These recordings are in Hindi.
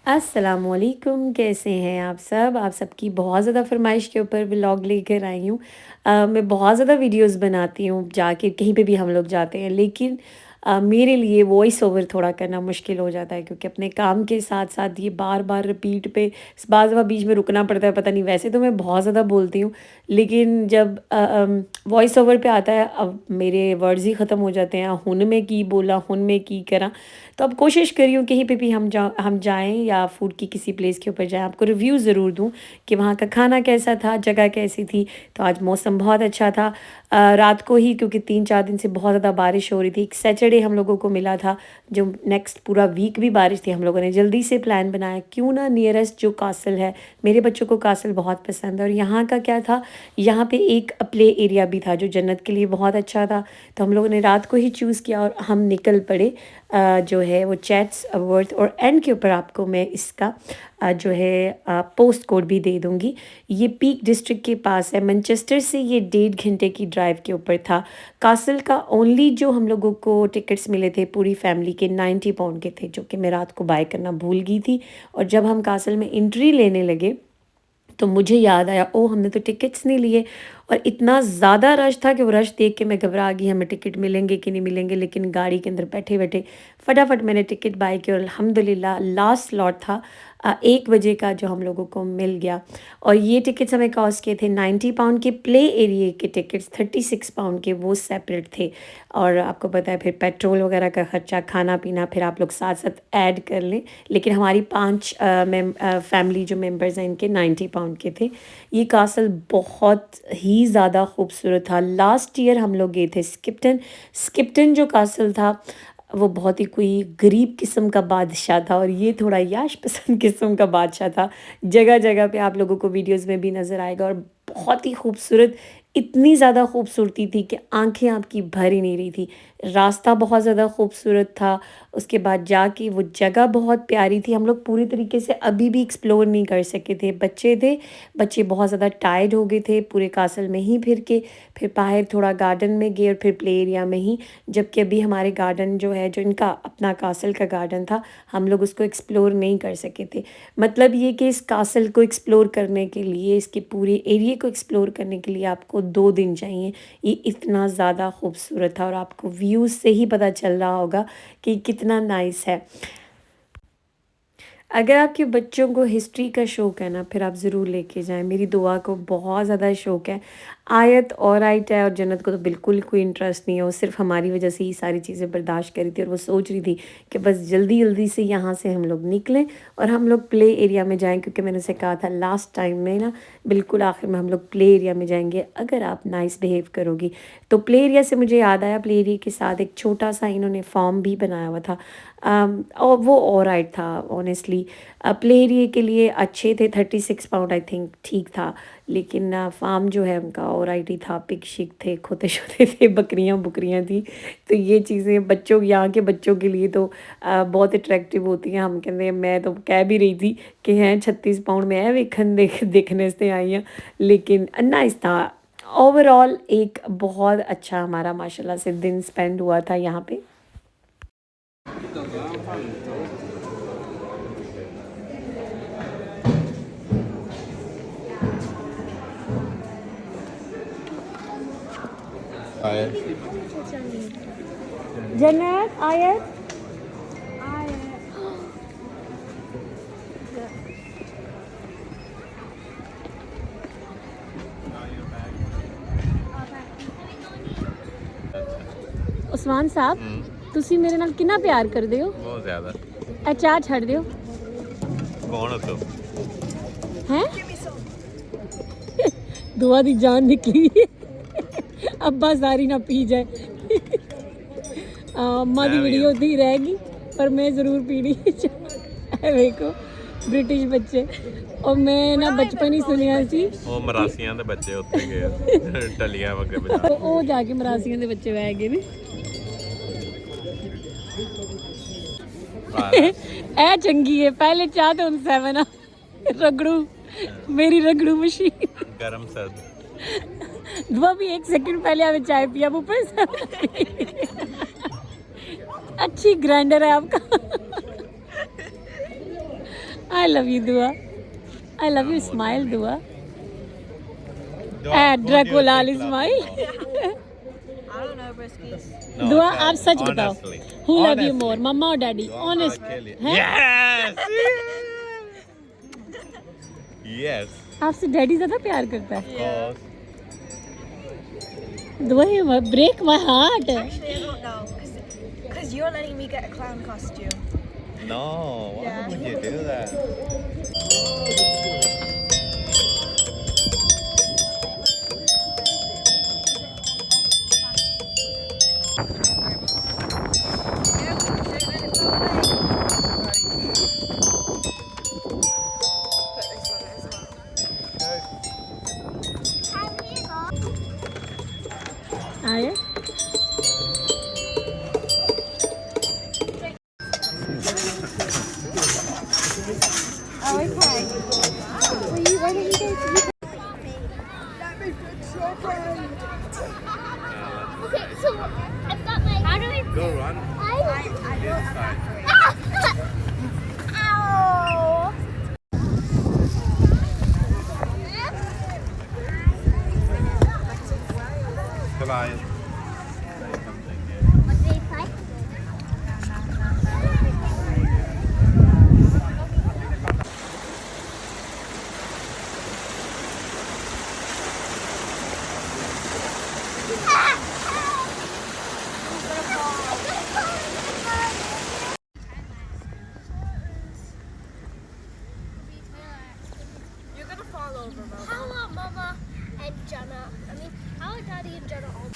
अस्सलामुअलैकुम, कैसे हैं आप सब? आप सबकी बहुत ज़्यादा फ़रमाइश के ऊपर व्लॉग लेकर आई हूँ। मैं बहुत ज़्यादा वीडियोज़ बनाती हूँ जाके कहीं पे भी हम लोग जाते हैं, लेकिन मेरे लिए वॉइस ओवर थोड़ा करना मुश्किल हो जाता है क्योंकि अपने काम के साथ-साथ ये बार-बार रिपीट पे बाज़ दफ़ा बीच में रुकना पड़ता है, पता नहीं। वैसे तो मैं बहुत ज़्यादा बोलती हूँ, लेकिन जब वॉइस ओवर पे आता है, अब मेरे वर्ड्स ही ख़त्म हो जाते हैं। हुन में की बोला, हुन में की करा। तो अब कोशिश कर रही हूँ कहीं पे भी हम जाएँ या फूड की किसी प्लेस के ऊपर जाएँ, आपको रिव्यू ज़रूर दूँ कि वहाँ का खाना कैसा था, जगह कैसी थी। तो आज मौसम बहुत अच्छा था। रात को ही, क्योंकि 3-4 दिन से बहुत ज़्यादा बारिश हो रही थी। एक सैटरडे हम लोगों को मिला था, जो नेक्स्ट पूरा वीक भी बारिश थी। हम लोगों ने जल्दी से प्लान बनाया, क्यों ना नियरेस्ट जो कासल है, मेरे बच्चों को कासल बहुत पसंद है। और यहाँ का क्या था, यहाँ पे एक प्ले एरिया भी था जो जन्नत के लिए बहुत अच्छा था। तो हम लोगों ने रात को ही चूज़ किया और हम निकल पड़े। जो है वो चैट्स वर्थ, और एंड के ऊपर आपको मैं इसका जो है पोस्ट कोड भी दे दूँगी। ये पीक डिस्ट्रिक्ट के पास है, मैनचेस्टर से ये 1.5 घंटे की ड्राइव के ऊपर था। कासल का ओनली जो हम लोगों को टिकट्स मिले थे पूरी फैमिली के 90 पाउंड के थे, जो कि मैं रात को बाय करना भूल गई थी। और जब हम कासल में एंट्री लेने लगे तो मुझे याद आया, ओह हमने तो टिकट्स नहीं लिए। और इतना ज़्यादा रश था कि वो रश देख के मैं घबरा गई, हमें टिकट मिलेंगे कि नहीं मिलेंगे। लेकिन गाड़ी के अंदर बैठे बैठे फटाफट मैंने टिकट बाय की और अल्हम्दुलिल्लाह लास्ट स्लॉट था 1 बजे का, जो हम लोगों को मिल गया। और ये टिकट्स हमें कॉस्ट किए थे 90 पाउंड के। प्ले एरिया के टिकट्स 36 पाउंड के, वो सेपरेट थे। और आपको पता है फिर पेट्रोल वगैरह का खर्चा, खाना पीना फिर आप लोग साथ साथ ऐड कर लें। लेकिन हमारी 5 फैमिली जो मेंबर्स हैं इनके 90 पाउंड के थे। ये कासल बहुत ही ज़्यादा खूबसूरत था। लास्ट ईयर हम लोग गए थे स्किप्टन। स्किप्टन जो कासल था वो बहुत ही कोई गरीब किस्म का बादशाह था, और ये थोड़ा याश पसंद किस्म का बादशाह था। जगह जगह पे आप लोगों को वीडियोस में भी नज़र आएगा। और बहुत ही खूबसूरत, इतनी ज़्यादा खूबसूरती थी कि आंखें आपकी भर ही नहीं रही थी। रास्ता बहुत ज़्यादा खूबसूरत था। उसके बाद जाके वो जगह बहुत प्यारी थी। हम लोग पूरी तरीके से अभी भी एक्सप्लोर नहीं कर सके थे, बच्चे थे, बच्चे बहुत ज़्यादा टायर्ड हो गए थे पूरे कासल में ही फिर के। फिर बाहर थोड़ा गार्डन में गए और फिर प्ले एरिया में ही। जबकि अभी हमारे गार्डन जो है, जो इनका अपना कासल का गार्डन था, हम लोग उसको एक्सप्लोर नहीं कर सके थे। मतलब ये कि इस कासल को एक्सप्लोर करने के लिए, इसके पूरे एरिया को एक्सप्लोर करने के लिए आपको 2 दिन चाहिए। ये इतना ज़्यादा खूबसूरत था और आपको व्यूज़ से ही पता चल रहा होगा कि कितना नाइस है। अगर आपके बच्चों को हिस्ट्री का शौक़ है ना, फिर आप ज़रूर लेके जाएँ। मेरी दुआ को बहुत ज़्यादा शौक़ है। आयत ऑलराइट है, और जन्नत को तो बिल्कुल कोई इंटरेस्ट नहीं है। वो सिर्फ़ हमारी वजह से ही सारी चीज़ें बर्दाश्त कर रही थी, और वो सोच रही थी कि बस जल्दी-जल्दी से यहाँ से हम लोग निकलें और हम लोग प्ले एरिया में जाएँ, क्योंकि मैंने उसे कहा था लास्ट टाइम में ना, बिल्कुल आखिर में हम लोग प्ले एरिया में जाएँगे अगर आप नाइस बिहेव करोगी। तो प्ले एरिया से मुझे याद आया, प्ले एरिया के साथ एक छोटा-सा इन्होंने फार्म भी बनाया हुआ था। और वो ऑलराइट था ऑनेस्टली। प्ले एरिया के लिए अच्छे थे, 36 पाउंड आई थिंक ठीक था। लेकिन फार्म जो है उनका ऑलराइट ही था। पिग शिग थे, खोते-शोते थे, बकरियाँ थी। तो ये चीज़ें बच्चों, यहाँ के बच्चों के लिए तो बहुत अट्रैक्टिव होती हैं। हम कहते हैं, मैं तो कह भी रही थी कि हैं 36 पाउंड में है वेखन देखने से आई हैं। लेकिन नाइस था। ओवरऑल एक बहुत अच्छा हमारा माशाल्लाह से दिन स्पेंड हुआ था यहाँ पे। आयत जन्नत आयत ਉਸਮਾਨ ਸਾਹਿਬ, ਤੁਸੀਂ ਮੇਰੇ ਨਾਲ ਕਿੰਨਾ ਪਿਆਰ ਕਰਦੇ ਹੋ? बहुत ज़्यादा। ਇਹ ਚਾਹ ਛੱਡ ਦਿਓ। कौन हो तुम? हैं दुआ दी जान निकली। अब्बा सारी ना पी जाए। अम्मा दी वीडियो उदी रहेगी, पर मैं ज़रूर पीनी। देखो ब्रिटिश बच्चे। और मैं ना बचपन ही सुनिया सी, ਉਹ ਮਰਾਸੀਆਂ ਦੇ ਬੱਚੇ ਉੱਥੇ ਗਏ ਟਲੀਆਂ ਵਗੇ ਬਜਾ। ਉਹ ਜਾ ਕੇ ਮਰਾਸੀਆਂ ਦੇ ਬੱਚੇ ਬਹਿ ਗਏ ਨੇ। ਇਹ ਚੰਗੀ ਹੈ, ਪਹਿਲੇ ਚਾਹ ਤੇ ਹੁਣ 7 ਆ। रगड़ू, मेरी रगड़ू मशीन। गरम सर्द। दुआ भी 1 सेकंड पहले हमें चाय पिया वो पर अच्छी ग्राइंडर है आपका। I love you, Dua. I love your smile, Dua. Draculali smile. I don't know, Briskies. Dua, आप सच बताओ. Who love you more, mama or daddy? Honest. Yes. Yes. आपसे डैडी ज़्यादा प्यार करता है. Of course. Dua, you break my heart. Actually, I don't know, because you're letting me get a clown costume. No. Why Yeah. would you do that? आए. Oh, okay. Why don't you go to the... Okay, so I've got my. How do I? Go run. This side. Ow! Goodbye. What do they play? You're gonna fall over, Mom. How are Mama and Jenna? I mean, how are Daddy and Jenna all?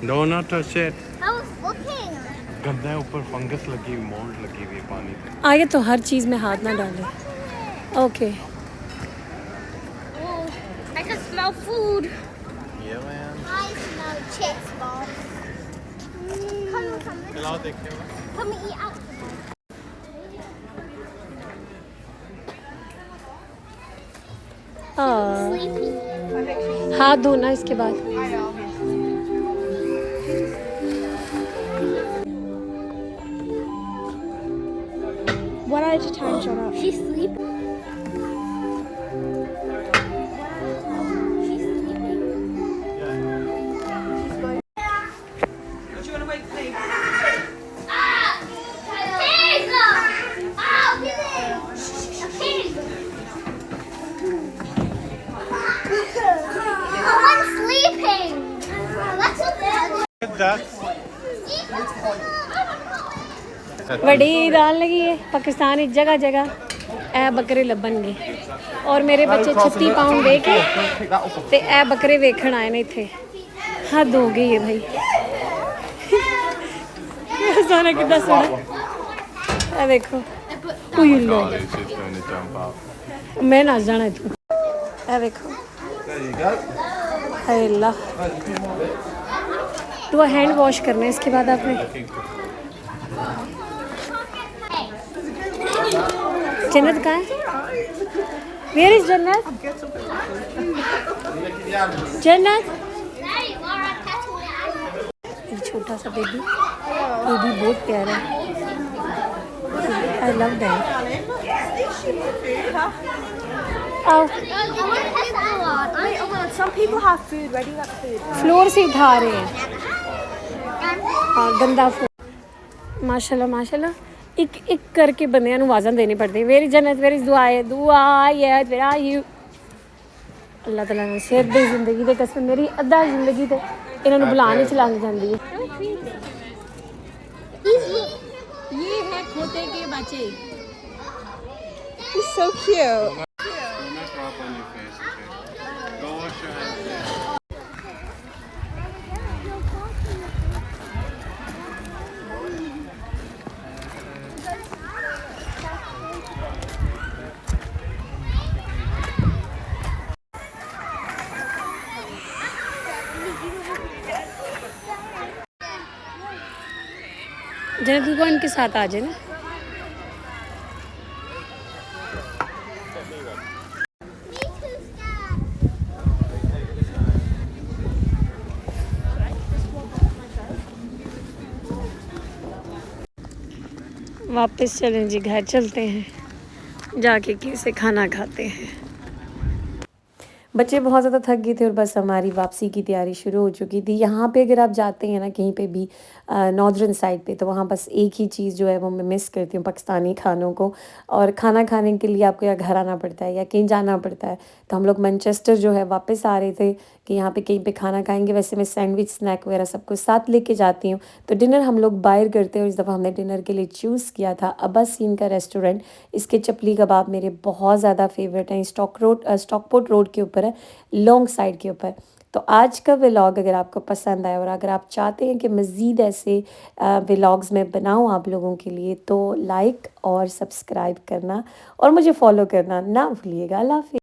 No, not touch it. I was looking. गंदा है, ऊपर फंगस लगी हुई, मोल्ड लगी हुई है पानी पे. आगे तो हर चीज़ में हाथ ना डालें. Okay. Oh, I can smell food. Yeah, man. I smell chips, Mom. Come खिलाओ देखते हो. Come and eat out. हाँ. हाथ धोना इसके बाद. What are the time shut up? She's sleeping. She's sleeping. Ah! Pig! Oh, get it! A pig! Oh, I'm sleeping! That's what That's ਵੱਡੀ ਈਦ ਆਉਣ ਲੱਗੀ ਹੈ ਪਾਕਿਸਤਾਨ ਵਿੱਚ ਜਗ੍ਹਾ ਜਗ੍ਹਾ ਇਹ ਬੱਕਰੇ ਲੱਭਣਗੇ ਔਰ ਮੇਰੇ ਬੱਚੇ 36 ਪਾਉਂਡ ਦੇ ਕੇ ਤੇ ਇਹ ਬੱਕਰੇ ਵੇਖਣ ਆਏ ਨੇ ਇੱਥੇ ਹੱਦ ਹੋ ਗਈ ਹੈ ਭਾਈ ਸਾਰਾ ਕਿੱਦਾਂ ਸੋਹਣਾ ਇਹ ਦੇਖੋ ਕੋਈ ਲੋ Oh, it's just going to jump out. ਮੈਂ ਨੱਚ ਜਾਣਾ ਇੱਥੋਂ ਇਹ ਦੇਖੋ There you go. हाय अल्लाह तो हैंड वॉश करना है इसके बाद आपने जन्नत कहाँ है वेयर इज जन्नत जन्नत एक छोटा सा बेबी ये भी बहुत प्यारा है आई लव दैट आओ Some people have food. Where do you get food? Floor से उठा रहे हैं हाँ गंदा फोन माशाल्लाह माशाल्लाह एक एक करके बंदियां ਨੂੰ आवाज़ां देनी पड़ती मेरी जन्नत मेरी दुआ है वेयर आर यू अल्लाह ताला ने शेर दी जिंदगी दे कसम मेरी अद्धा जिंदगी ते इन्हां ਨੂੰ बुलाने च लंघ जांदी है ये है खोते के बच्चे He's so cute. जन्नत को इनके साथ आ जाए ना। वापस चलें जी, घर चलते हैं, जाके कैसे खाना खाते हैं। बच्चे बहुत ज़्यादा थक गए थे और बस हमारी वापसी की तैयारी शुरू हो चुकी थी। यहाँ पे अगर आप जाते हैं ना कहीं पे भी नॉर्दर्न साइड पे, तो वहाँ बस एक ही चीज़ जो है वो मैं मिस करती हूँ, पाकिस्तानी खानों को। और खाना खाने के लिए आपको या घर आना पड़ता है या कहीं जाना पड़ता है। तो हम लोग मैनचेस्टर जो है वापस आ रहे थे कि यहाँ पे कहीं पे खाना खाएंगे। वैसे मैं सैंडविच स्नैक वगैरह सब कुछ साथ लेके जाती हूँ। तो डिनर हम लोग बाहर करते हैं और इस दफ़ा हमने डिनर के लिए चूज़ किया था अब्बासीन का रेस्टोरेंट। इसके चपली कबाब मेरे बहुत ज़्यादा फेवरेट हैं। स्टॉकपोर्ट रोड के ऊपर है, लॉन्ग साइड के ऊपर। तो आज का व्लॉग अगर आपको पसंद आया और अगर आप चाहते हैं कि मज़ीद ऐसे व्लॉग्स मैं बनाऊं आप लोगों के लिए, तो लाइक और सब्सक्राइब करना और मुझे फॉलो करना ना भूलिएगा। अल्लाह हाफ़िज़।